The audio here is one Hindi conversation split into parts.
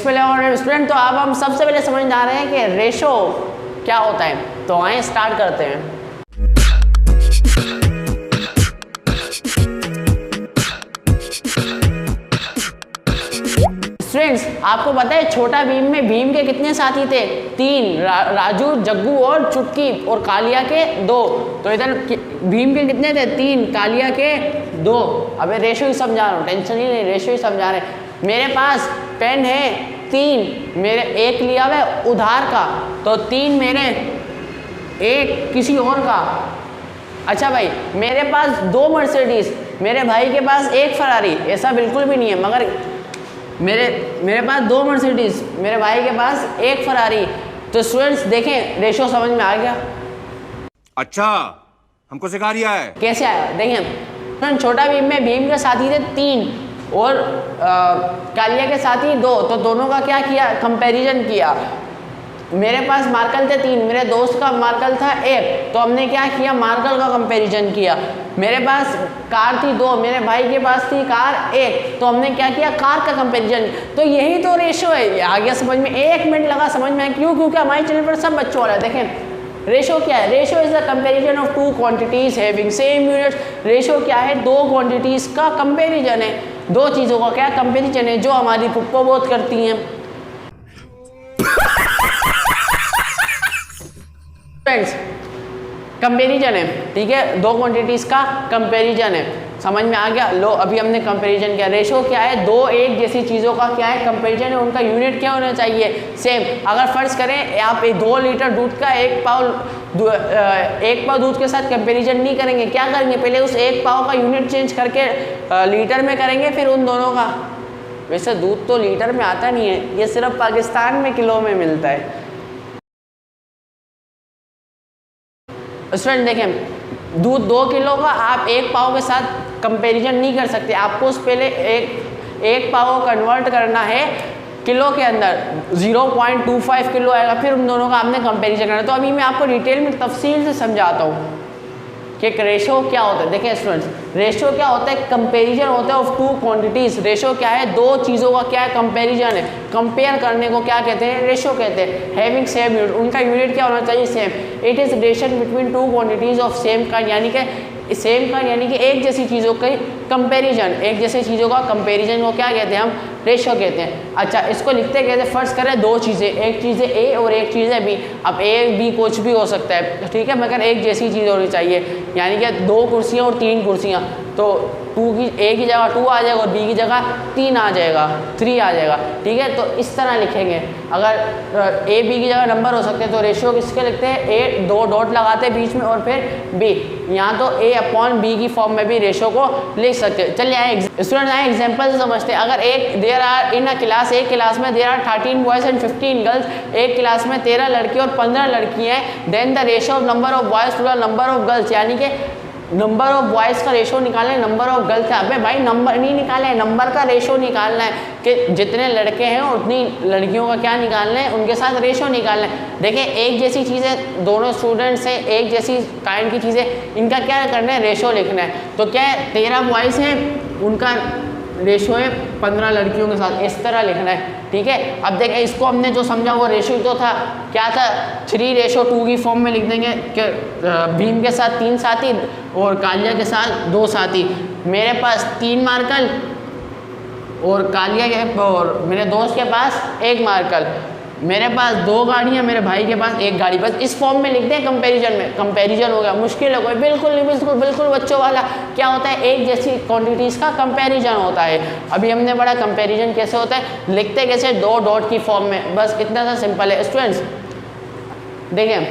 पहले स्टूडेंट, तो अब हम सबसे पहले समझ जा रहे हैं कि रेशो क्या होता है। तो आए स्टार्ट करते हैं। स्टूडेंट्स, आपको पता है छोटा भीम में भीम के कितने साथी थे? 3, राजू, जग्गू और चुटकी, और कालिया के 2। तो इधर भीम के कितने थे? 3, कालिया के 2। अबे रेशो ही समझा रहा हूँ, टेंशन ही नहीं, रेशो ही समझा रहे हैं। मेरे पास पेन है 3, मेरे एक लिया हुआ उधार का, तो 3 मेरे, एक किसी और का। अच्छा भाई, मेरे पास 2 मर्सिडीज, मेरे भाई के पास 1 फरारी। ऐसा बिल्कुल भी नहीं है, मगर मेरे पास 2 मर्सिडीज, मेरे भाई के पास 1 फरारी। तो स्टूडेंट्स देखें, रेशो समझ में आ गया? अच्छा, हमको सिखा रिया है। कैसे आया देखें। छोटा भीम में भीम के साथी थे 3 और कालिया के साथी 2। तो दोनों का क्या किया? कंपैरिजन किया। मेरे पास मार्कल थे 3, मेरे दोस्त का मार्कल था 1, तो हमने क्या किया? मार्कल का कंपैरिजन किया। मेरे पास कार थी 2, मेरे भाई के पास थी कार 1, तो हमने क्या किया? कार का कंपैरिजन। तो यही तो रेशो है। आ गया समझ में? 1 मिनट लगा समझ में। क्यों? क्योंकि हमारे चैनल पर सब बच्चों वाला है। देखें रेशो क्या है? Ratio is the comparison of 2 quantities having same units. Ratio क्या है? 2 क्वांटिटीज का कंपैरिजन है, 2 चीज़ों का क्या कंपैरिजन है, जो हमारी पुप्पो बहुत करती हैं। कंपैरिजन है, ठीक है, 2 क्वांटिटीज का कंपैरिजन है। समझ में आ गया? लो, अभी हमने कंपैरिजन किया। रेशो क्या है? 2 एक जैसी चीज़ों का क्या है? कंपैरिजन है। उनका यूनिट क्या होना चाहिए? सेम। अगर फर्ज करें आप 2 लीटर दूध का 1 पाव दूध के साथ कंपैरिजन नहीं करेंगे, क्या करेंगे? पहले उस 1 पाव का यूनिट चेंज करके लीटर में करेंगे, फिर उन दोनों का। वैसे दूध तो लीटर में आता नहीं है, ये सिर्फ पाकिस्तान में किलो में मिलता है। स्टूडेंट देखें, दूध 2 किलो का आप 1 पाव के साथ कंपैरिजन नहीं कर सकते। आपको उस पहले एक पाव को कन्वर्ट करना है किलो के अंदर, 0.25 किलो आएगा, फिर उन दोनों का आपने कंपैरिजन करना है। तो अभी मैं आपको डिटेल में तफसील से समझाता हूँ कि रेशो क्या होता है। देखिए स्टूडेंट्स, रेशो क्या होता है? कंपैरिजन होता है ऑफ 2 क्वांटिटीज। रेशो क्या है? 2 चीज़ों का क्या है? कंपैरिजन है। कंपेयर करने को क्या कहते हैं? रेशो कहते हैं। हैविंग सेम यूनिट, उनका यूनिट क्या होना चाहिए? Same. It is relation between 2 quantities of same kind, यानी कि सेम काइंड यानी कि एक जैसी चीज़ों का कंपैरिजन, एक जैसी चीज़ों का कंपैरिजन को क्या कहते हैं? हम रेशो कहते हैं। अच्छा, इसको लिखते कैसे? फर्स्ट करें 2 चीज़ें, एक चीज़ है ए और एक चीज़ है बी। अब ए बी कुछ भी हो सकता है, ठीक है, मगर एक जैसी चीज़ होनी चाहिए। यानी कि 2 कुर्सियाँ और 3 कुर्सियाँ, तो ए की जगह 2 आ जाएगा और बी की जगह 3 आ जाएगा, 3 आ जाएगा, ठीक है। तो इस तरह लिखेंगे। अगर ए बी की जगह नंबर हो सकते हैं, तो रेशियो किसके लिखते हैं? ए 2 डॉट लगाते हैं बीच में और फिर बी। यहाँ तो ए अपॉन बी की फॉर्म में भी रेशियो को लिख सकते हैं। चलिए आए स्टूडेंट, आए एग्जाम्पल से समझते हैं। अगर there are in a class, एक क्लास में there are 13 boys and 15 girls, एक क्लास में 13 लड़के और 15 लड़कियाँ हैं। Then the ratio of number of boys to the number of girls, यानी कि नंबर ऑफ बॉयज़ का रेशो निकालना है, नंबर ऑफ गर्ल्स का। अबे भाई नंबर नहीं निकालना है, नंबर का रेशो निकालना है कि जितने लड़के हैं उतनी लड़कियों का क्या निकालना है? उनके साथ रेशो निकालना है। देखिए एक जैसी चीज़ें, दोनों स्टूडेंट्स हैं, एक जैसी काइंड की चीज़ें, इनका क्या करना है? रेशो लिखना है। तो क्या है? 13 बॉयज़ हैं, उनका रेशो है 15 लड़कियों के साथ, इस तरह लिखना है, ठीक है। अब देखें, इसको हमने जो समझा वो रेशो तो था, क्या था? 3:2 की फॉर्म में लिख देंगे कि भीम के साथ 3 साथी और कालिया के साथ 2 साथी। मेरे पास 3 मार्कल और कालिया के और मेरे दोस्त के पास 1 मार्कल। मेरे पास 2 गाड़ियाँ, मेरे भाई के पास 1 गाड़ी। बस इस फॉर्म में लिख दें कंपैरिजन में। कंपैरिजन हो गया, मुश्किल है कोई? बिल्कुल नहीं, बिल्कुल बच्चों वाला। क्या होता है? एक जैसी क्वांटिटीज़ का कंपैरिजन होता है। अभी हमने पढ़ा कंपैरिजन कैसे होता है, लिखते कैसे? 2 डॉट की फॉर्म में, बस इतना सा सिंपल है। स्टूडेंट्स देखें,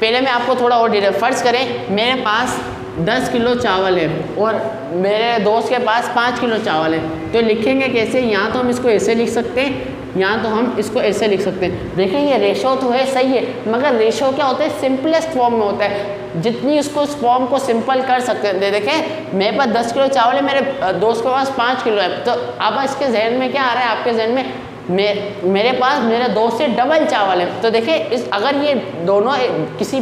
पहले मैं आपको थोड़ा और डिटेल, फर्ज करें मेरे पास 10 किलो चावल है और मेरे दोस्त के पास 5 किलो चावल है। तो लिखेंगे कैसे? यहाँ तो हम इसको ऐसे लिख सकते हैं, यहाँ तो हम इसको ऐसे लिख सकते हैं। देखें ये रेशो तो है, सही है, मगर रेशो क्या होता है? सिंपलेस्ट फॉर्म में होता है। जितनी उसको उस फॉर्म को सिंपल कर सकते हैं। देखें मेरे पास 10 किलो चावल है, मेरे दोस्त के पास 5 किलो है। तो अब इसके जहन में क्या आ रहा है? आपके जहन में मेरे पास मेरे दोस्त से डबल चावल है। तो देखिए अगर ये दोनों किसी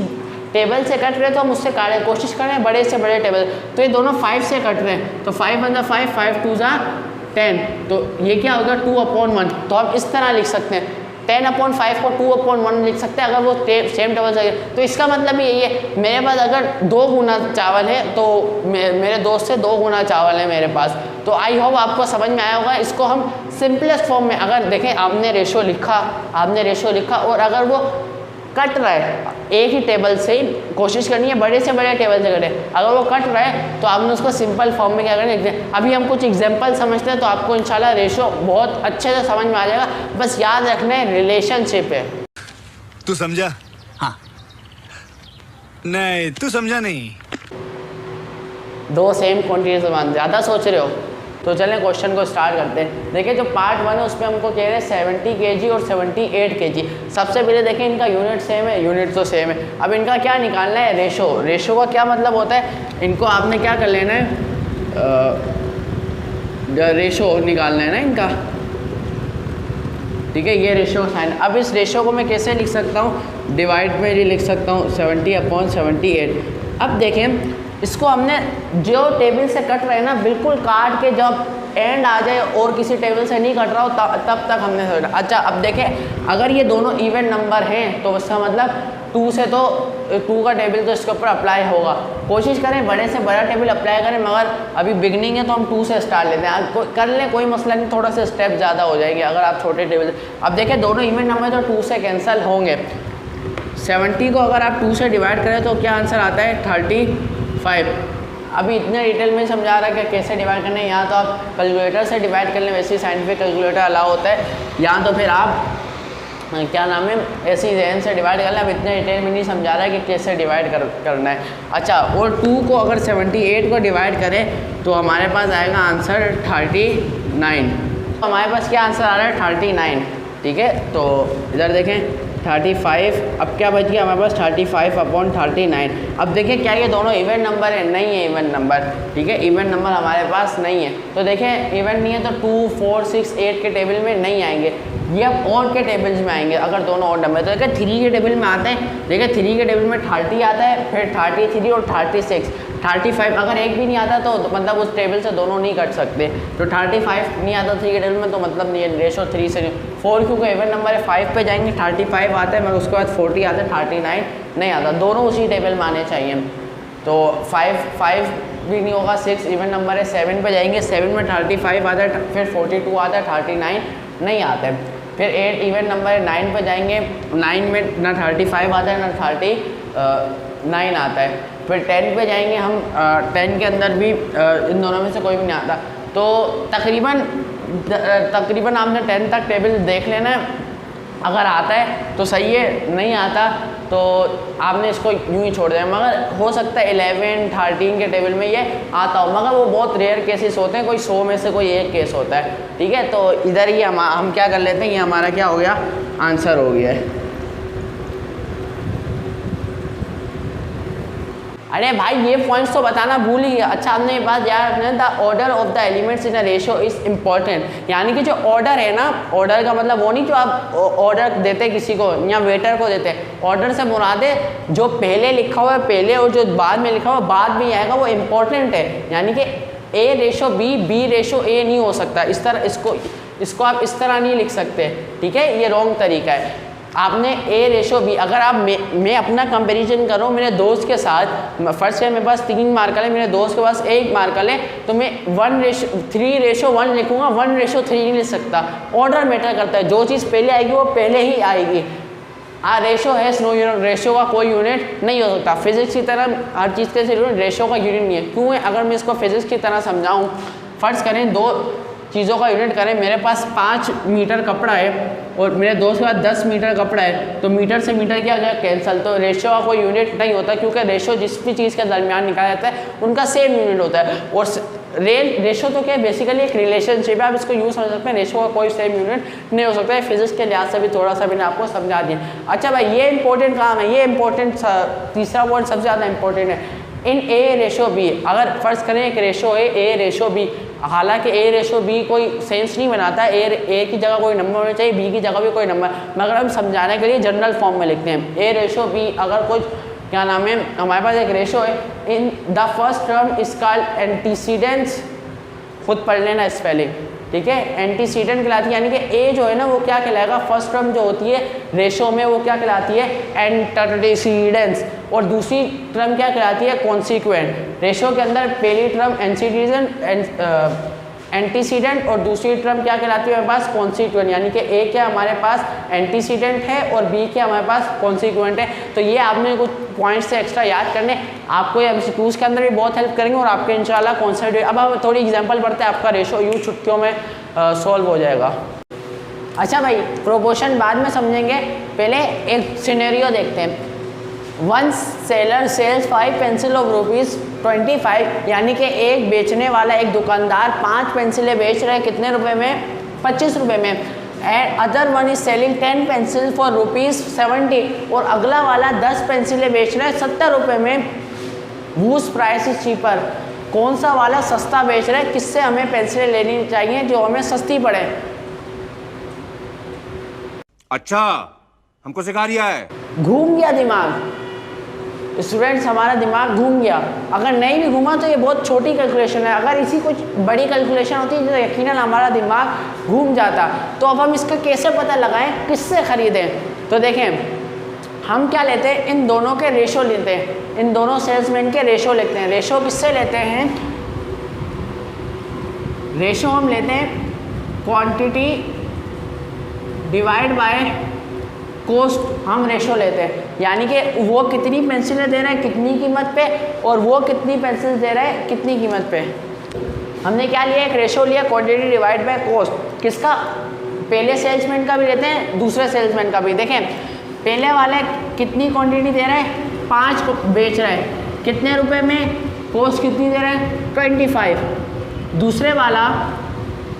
टेबल से कट रहे हैं तो हम उससे काटें, कोशिश कर रहे हैं बड़े से बड़े टेबल, तो ये दोनों 5 से कट रहे हैं। तो 5 × 5, 5 × 2 = 10, तो ये क्या होगा 2/1। तो आप इस तरह लिख सकते हैं 10/5 को 2/1 लिख सकते हैं अगर वो सेम टेबल से। तो इसका मतलब यही है मेरे पास अगर 2 गुना चावल है तो मेरे दोस्त से 2 गुना चावल है मेरे पास। तो आई होप आपको समझ में आया होगा। इसको हम सिंपलेस्ट फॉर्म में अगर देखें, आपने रेशो लिखा और अगर वो कट रहा है एक ही टेबल से ही, कोशिश करनी है बड़े से बड़े टेबल से कटे। अगर वो कट रहा है तो आपने उसको सिंपल फॉर्म में क्या करना है, अभी हम कुछ एग्जांपल समझते हैं तो आपको इंशाल्लाह रेशो बहुत अच्छे से समझ में आ जाएगा। बस याद रखना है रिलेशनशिप है। तू समझा? हाँ। नहीं तू समझा नहीं। 2 सेम क्वान्टिटी समान, ज़्यादा सोच रहे हो तो चलें क्वेश्चन को स्टार्ट करते हैं। देखिए जो पार्ट 1 है उसमें हमको कह रहे हैं 70 kg और 78 kg। सबसे पहले देखें इनका यूनिट सेम है, यूनिट तो सेम है। अब इनका क्या निकालना है, रेशो का क्या मतलब होता है, इनको आपने क्या कर लेना है, रेशो निकालना है ना इनका, ठीक है। ये रेशो का साइन। अब इस रेशो को मैं कैसे लिख सकता हूँ, डिवाइड में ही लिख सकता हूँ 70/78। अब देखें इसको हमने जो टेबल से कट रहे हैं ना, बिल्कुल काट के जब एंड आ जाए और किसी टेबल से नहीं कट रहा हो तब तक हमने सोचा। अच्छा अब देखें अगर ये दोनों इवन नंबर हैं तो उसका मतलब 2 से तो 2 का टेबल तो इसके ऊपर अप्लाई होगा। कोशिश करें बड़े से बड़ा टेबल अप्लाई करें, मगर अभी बिगनिंग है तो हम 2 से स्टार्ट लेते हैं। कर लें कोई मसला नहीं, थोड़ा सा स्टेप ज़्यादा हो जाएगी अगर आप छोटे टेबल। अब देखें दोनों इवन नंबर तो 2 से कैंसिल होंगे। 70 को अगर आप 2 से डिवाइड करें तो क्या आंसर आता है 35। अभी इतने डिटेल में समझा रहा है कि कैसे डिवाइड करना है। यहाँ तो आप कैलकुलेटर से डिवाइड कर लें, वैसे ही साइंटिफिक कैलकुलेटर अलाउ होता है। यहाँ तो फिर आप क्या नाम है ऐसी जहन से डिवाइड कर लें। अब इतने डिटेल में नहीं समझा रहा है कि कैसे डिवाइड करना है। अच्छा और 2 को अगर 78 को डिवाइड करें तो हमारे पास आएगा आंसर 39। हमारे पास क्या आंसर आ रहा है 39, ठीक है। तो इधर देखें 35, अब क्या बच गया हमारे पास 35/39। अब देखिए क्या ये दोनों इवन नंबर है, नहीं है इवन नंबर, ठीक है। इवन नंबर हमारे पास नहीं है तो देखें इवन नहीं है तो 2, 4, 6, 8 के टेबल में नहीं आएंगे, ये अब ऑड के टेबल्स में आएंगे अगर दोनों ऑड नंबर। तो देखिए 3 के टेबल में आते हैं, देखिए 3 के टेबल में 30 आता है, फिर 33 और 36, 35। अगर एक भी नहीं आता तो मतलब उस टेबल से दोनों नहीं कट सकते। तो 35 नहीं आता 3 के टेबल में तो मतलब नहीं है, रेशो 3 से 4 क्योंकि इवन नंबर है 5 पे जाएंगे, 35 आता है मगर उसके बाद 40 आता है, 39 नहीं आता। दोनों उसी टेबल में आने चाहिए। तो 5 भी नहीं होगा, 6 इवन नंबर है, 7 पे जाएंगे, 7 में 35 आता है, फिर 42 आता है, 39 नहीं आता है। फिर 8 इवन नंबर है, 9 पे जाएंगे, 9 में ना 35 आता है ना 39 आता है। फिर 10 पे जाएंगे हम, 10 के अंदर भी इन दोनों में से कोई भी नहीं आता। तो तकरीबन आपने 10 तक टेबल देख लेना है, अगर आता है तो सही है, नहीं आता तो आपने इसको यूं ही छोड़ देना। मगर हो सकता है 11, 13 के टेबल में ये आता हो, मगर वो बहुत रेयर केसेस होते हैं, कोई 100 में से कोई एक केस होता है, ठीक है। तो इधर ही हम क्या कर लेते हैं, ये हमारा क्या हो गया आंसर हो गया है। अरे भाई ये पॉइंट्स तो बताना भूल ही गया। अच्छा आपने ये बात याद रखना है, the order of the elements in a ratio is important. यानी कि जो ऑर्डर है ना, ऑर्डर का मतलब वो नहीं जो आप ऑर्डर देते किसी को या वेटर को देते, ऑर्डर से मुराद है जो पहले लिखा हुआ है पहले और जो बाद में लिखा हुआ बाद में आएगा वो इम्पोर्टेंट है। यानी कि A/B, B/A नहीं हो सकता। इस तरह इसको आप इस तरह नहीं लिख सकते, ठीक है, ये रॉन्ग तरीका है। आपने A/B, अगर आप मैं अपना कंपैरिजन करूँ मेरे दोस्त के साथ, फर्स्ट ईयर मेरे पास 3 मार्कर है, मेरे दोस्त के पास 1 मार्कर है, तो मैं 3/1 लिखूँगा, 1/3 नहीं लिख सकता। ऑर्डर मैटर करता है, जो चीज़ पहले आएगी वो पहले ही आएगी। रेशो है नो यूनिट, रेशो का कोई यूनिट नहीं हो सकता। फिजिक्स की तरह हर चीज़ के यूनिट, रेशो का यूनिट नहीं है। क्यों है, अगर मैं इसको फिजिक्स की तरह समझाऊँ, फ़र्ज़ करें 2 चीज़ों का यूनिट करें, मेरे पास 5 मीटर कपड़ा है और मेरे दोस्त के पास 10 मीटर कपड़ा है, तो मीटर से मीटर क्या हो जाएगा कैंसल। तो रेशो का कोई यूनिट नहीं होता, क्योंकि रेशो जिस भी चीज़ के दरमियान निकाला जाता है उनका सेम यूनिट होता है। और रेशो तो क्या है, बेसिकली एक रिलेशनशिप है, आप इसको यूँ समझ सकते हैं। रेशो का कोई सेम यूनिट नहीं हो सकता है। फिजिक्स के लिहाज से भी थोड़ा सा मैंने आपको समझा दिया। अच्छा भाई ये इंपॉर्टेंट काम है, ये इंपॉर्टेंट तीसरा वर्ड सबसे ज़्यादा इंपॉर्टेंट है। इन A/B, अगर फ़र्ज़ करें एक रेशो है A/B, हालांकि A/B कोई सेंस नहीं बनाता है, A की जगह कोई नंबर होना चाहिए, B की जगह भी कोई नंबर, मगर हम समझाने के लिए जनरल फॉर्म में लिखते हैं A/B। अगर कुछ क्या नाम है, हमारे पास एक रेशो है, in the first term is called antecedents, खुद पढ़ लेना स्पेलिंग, ठीक है, एंटीसीडेंट कहलाती है, यानी कि ए जो है ना वो क्या कहलाएगा, फर्स्ट टर्म जो होती है रेशो में वो क्या कहलाती है, एंटीसीडेंस, और दूसरी टर्म क्या कहलाती है, कॉन्सिक्वेंट। रेशो के अंदर पहली टर्म एंटीसीडेंट और दूसरी टर्म क्या कहलाती है हमारे पास, कॉन्सिक्वेंट, यानी कि ए क्या हमारे पास एंटीसीडेंट है और बी क्या हमारे पास कॉन्सिक्वेंट है। तो ये आपने कुछ पॉइंट्स से एक्स्ट्रा याद करने, आपको ये एमसीक्यूज के अंदर भी बहुत हेल्प करेंगे और आपके इंशाल्लाह कॉन्सेप्ट। अब आप थोड़ी एग्जांपल पढ़ते हैं, आपका रेशो यूँ छुट्टियों में सॉल्व हो जाएगा। अच्छा भाई, प्रोपोर्शन बाद में समझेंगे, पहले एक सिनेरियो देखते हैं। One seller sales 5 pencil of ₹25, यानी कि एक बेचने वाला, एक दुकानदार 5 पेंसिलें बेच रहे हैं, कितने रुपए में, 25 रुपये में। And other one is selling 10 pencil for ₹70, और अगला वाला 10 पेंसिलें बेच रहा है 70 रुपये में। वूज प्राइस इज चीपर, कौन सा वाला सस्ता बेच रहा है, किससे हमें पेंसिलें लेनी चाहिए जो हमें सस्ती पड़े। अच्छा, हमको सिखा रिया है। घूम गया दिमाग स्टूडेंट्स, हमारा दिमाग घूम गया। अगर नहीं भी घूमा तो ये बहुत छोटी कैलकुलेशन है, अगर इसी कुछ बड़ी कैलकुलेशन होती तो यकीनन हमारा दिमाग घूम जाता। तो अब हम इसका कैसे पता लगाएं, किससे ख़रीदें। तो देखें, हम क्या लेते हैं, इन दोनों के रेशो लेते हैं, इन दोनों सेल्समैन के रेशो लेते हैं। रेशो किससे लेते हैं, रेशो हम लेते हैं क्वांटिटी डिवाइड बाय कॉस्ट, हम रेशो लेते हैं, यानी कि वो कितनी पेंसिलें दे रहे हैं कितनी कीमत पे, और वो कितनी पेंसिल दे रहे हैं कितनी कीमत पे। हमने क्या लिया, एक रेशो लिया, क्वांटिटी डिवाइड बाय कॉस्ट, किसका, पहले सेल्समैन का भी लेते हैं, दूसरे सेल्समैन का भी। देखें, पहले वाले कितनी क्वांटिटी दे रहे हैं, 5 को बेच रहे हैं, कितने रुपए में, कॉस्ट कितनी दे रहे हैं, 25। दूसरे वाला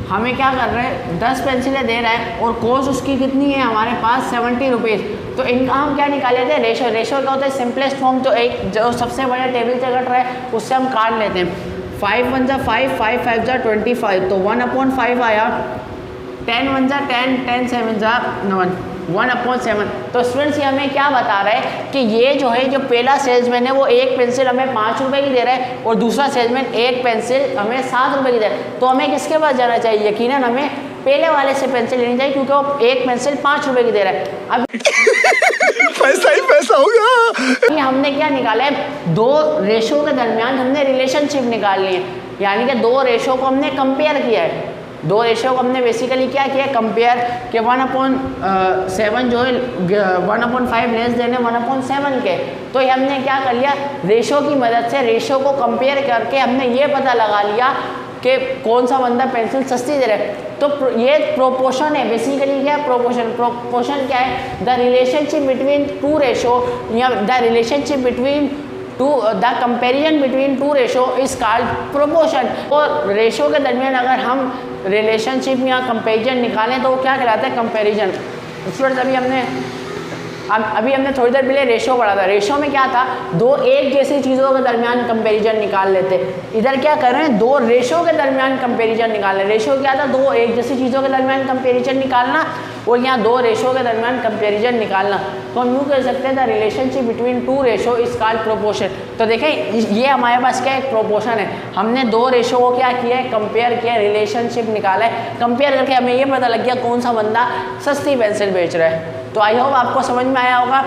हमें क्या कर रहे हैं, 10 पेंसिलें दे रहा है और कॉस्ट उसकी कितनी है हमारे पास, 70 रुपीज़। तो इनका हम क्या निकाले थे, रेशो। रेशो क्या होता है, सिंपलेस्ट फॉर्म, तो एक जो सबसे बड़ा टेबल से घट रहा है उससे हम काट लेते हैं। 5 1 जा 5, 5 5 जा 25, तो 1/5 आया, 10 1 जा 10, 10 7 जा 1/7। तो स्टूडेंट्स, ये हमें क्या बता रहा है कि ये जो है, जो पहला सेल्समैन है वो एक पेंसिल हमें 5 रुपये की दे रहा है और दूसरा सेल्समैन एक पेंसिल हमें 7 रुपये की दे रहा है। तो हमें किसके पास जाना चाहिए, यकीनन हमें पहले वाले से पेंसिल लेनी चाहिए, क्योंकि वो एक पेंसिल 5 रुपये की दे रहा है। अब पैसा ही पैसा होगा। ये हमने क्या निकाला है, 2 रेशो के दरमियान हमने रिलेशनशिप निकालनी है, यानी कि 2 रेशो को हमने कंपेयर किया है। 2 रेशो को हमने बेसिकली क्या किया, कंपेयर के 1/7 जो है 1/5 लेस देने 1/7 के। तो ये हमने क्या कर लिया, रेशो की मदद से रेशो को कंपेयर करके हमने ये पता लगा लिया कि कौन सा बंदा पेंसिल सस्ती दे रहा है। तो ये प्रोपोर्शन है, बेसिकली क्या है, प्रोपोर्शन। प्रोपोर्शन क्या है, द रिलेशनशिप बिटवीन 2 रेशो, या the relationship between the comparison between 2 ratio is called proportion. और रेशो के दरमियान अगर हम रिलेशनशिप या कंपेरिजन निकालें तो वो क्या कहलाता है, कंपेरिजन। स्टूडेंट्स, अभी हमने थोड़ी देर पहले रेशो पढ़ा था। रेशो में क्या था, 2 एक जैसी चीज़ों के दरमियान कंपैरिजन निकाल लेते। इधर क्या कर रहे हैं, 2 रेशो के दरमियान कंपैरिजन निकाल रहे हैं। रेशो क्या था, 2 एक जैसी चीज़ों के दरमियान कंपैरिजन निकालना, और यहाँ 2 रेशो के दरमियान कंपैरिजन निकालना। तो हम यूँ कह सकते हैं the relationship between 2 ratio is called proportion. तो देखें, ये हमारे पास क्या एक प्रोपोर्शन है। हमने 2 रेशो को क्या किया है, कंपेयर किया, रिलेशनशिप निकाला है। कंपेयर करके हमें ये पता लग गया कौन सा बंदा सस्ती पेंसिल बेच रहा है। तो आई होप आपको समझ में आया होगा।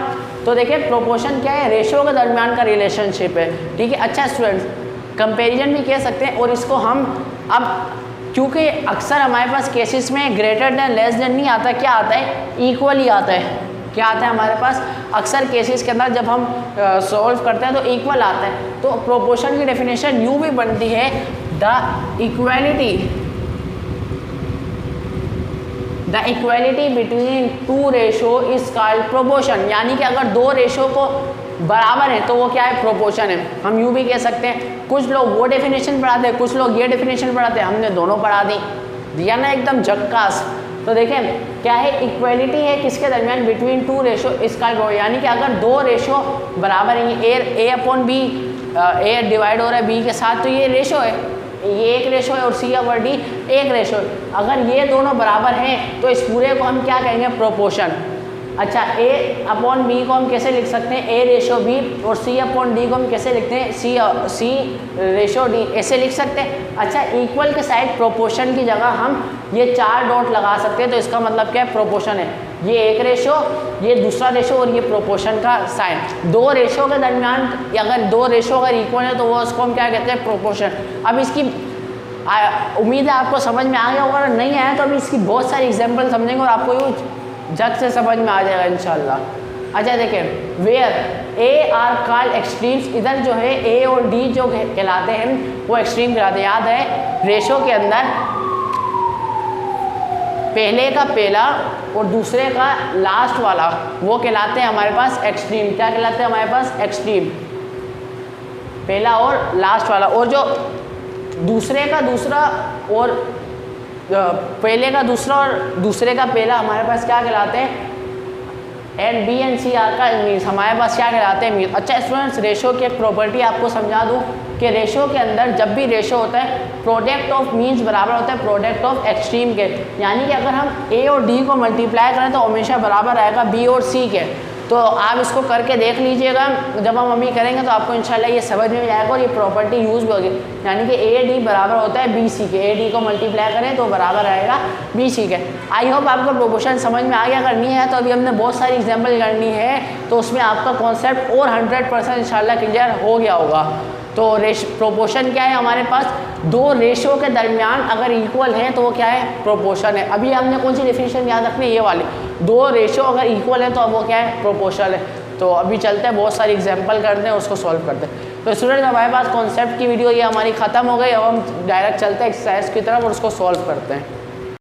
तो देखिए, प्रोपोर्शन क्या है, रेशो के दरमियान का रिलेशनशिप है। ठीक है, अच्छा स्टूडेंट्स, कंपैरिजन भी कह सकते हैं। और इसको हम अब, क्योंकि अक्सर हमारे पास केसेस में ग्रेटर देन लेस देन नहीं आता, क्या आता है, इक्वली आता है। क्या आता है हमारे पास, अक्सर केसेस के अंदर जब हम सॉल्व करते हैं तो इक्वल आता है। तो प्रोपोर्शन की डेफिनेशन यूँ भी बनती है, the equality between 2 ratio is called proportion. यानी कि अगर 2 रेशो को बराबर है तो वो क्या है, प्रोपोर्शन है। हम यूँ भी कह सकते हैं, कुछ लोग वो डेफिनेशन पढ़ाते हैं, कुछ लोग ये डेफिनेशन पढ़ाते हैं, हमने दोनों पढ़ा दी, दिया ना एकदम झक्कास। तो देखें क्या है, इक्वालिटी है किसके दरमियान, बिटवीन 2 रेशो इज कॉल्ड, यानी कि अगर 2 रेशो बराबर है, A/B, A डिवाइड हो रहा है B के साथ, तो ये रेशो है, ये एक रेशो है, और C/D एक रेशो है। अगर ये दोनों बराबर हैं तो इस पूरे को हम क्या कहेंगे, प्रोपोर्शन। अच्छा A अपॉन B को हम कैसे लिख सकते हैं, A रेशो B, और C अपॉन D को हम कैसे लिखते हैं, C रेशो D, ऐसे लिख सकते हैं। अच्छा इक्वल के साइड प्रोपोर्शन की जगह हम ये 4 डॉट लगा सकते हैं, तो इसका मतलब क्या है, प्रोपोर्शन है। ये एक रेशो, ये दूसरा रेशो और ये प्रोपोर्शन का साइन। दो रेशो के दरमियान अगर दो रेशो अगर इक्वल है तो वो उसको हम क्या कहते हैं, प्रोपोर्शन। अब इसकी उम्मीद है आपको समझ में आ गया होगा, अगर नहीं आया तो अभी इसकी बहुत सारी एग्जांपल समझेंगे और आपको यूँ झट से समझ में आ जाएगा इंशाल्लाह। अच्छा देखिए, where A are called extremes, इधर जो है ए और डी जो कहलाते हैं वो एक्सट्रीम कहलाते हैं। याद है रेशो के अंदर पहले का पहला और दूसरे का लास्ट वाला वो कहलाते हैं हमारे पास एक्सट्रीम। क्या कहलाते हैं हमारे पास, एक्सट्रीम, पहला और लास्ट वाला। और जो दूसरे का दूसरा और पहले का दूसरा और दूसरे का पहला हमारे पास क्या कहलाते हैं, and B and C are का मीन्स हमारे पास क्या कहलाते हैं, मीन्स। अच्छा स्टूडेंट्स, रेशो की एक प्रॉपर्टी आपको समझा दूं कि रेशो के अंदर जब भी रेशो होता है प्रोडक्ट ऑफ मीन्स बराबर होता है प्रोडक्ट ऑफ एक्सट्रीम के, यानी कि अगर हम ए और डी को मल्टीप्लाई करें तो हमेशा बराबर आएगा बी और सी के। तो आप इसको करके देख लीजिएगा, जब हम अभी करेंगे तो आपको इंशाल्लाह ये समझ में आएगा और ये प्रॉपर्टी यूज़ भी होगी, यानी कि ए डी बराबर होता है बी सी के। ए डी को मल्टीप्लाई करें तो बराबर आएगा बी सी के। आई होप आपको प्रोपोर्शन समझ में आ गया। अगर नहीं है तो अभी हमने बहुत सारी एग्जाम्पल करनी है तो उसमें आपका कॉन्सेप्ट और 100% इंशाल्लाह क्लियर हो गया होगा। तो प्रोपोर्शन क्या है, हमारे पास दो रेशो के दरमियान अगर इक्वल है तो वो क्या है, प्रोपोर्शन है। अभी हमने कौन सी डेफिनेशन याद रखनी है, ये वाली, दो रेशो अगर इक्वल है तो अब वो क्या है, प्रोपोर्शन है। तो अभी चलते हैं, बहुत सारी एग्जांपल करते हैं, उसको सॉल्व करते हैं। तो स्टूडेंट हमारे पास कॉन्सेप्ट की वीडियो ये हमारी ख़त्म हो गई। अब हम डायरेक्ट चलते हैं एक्सरसाइज की तरफ और उसको सॉल्व करते हैं।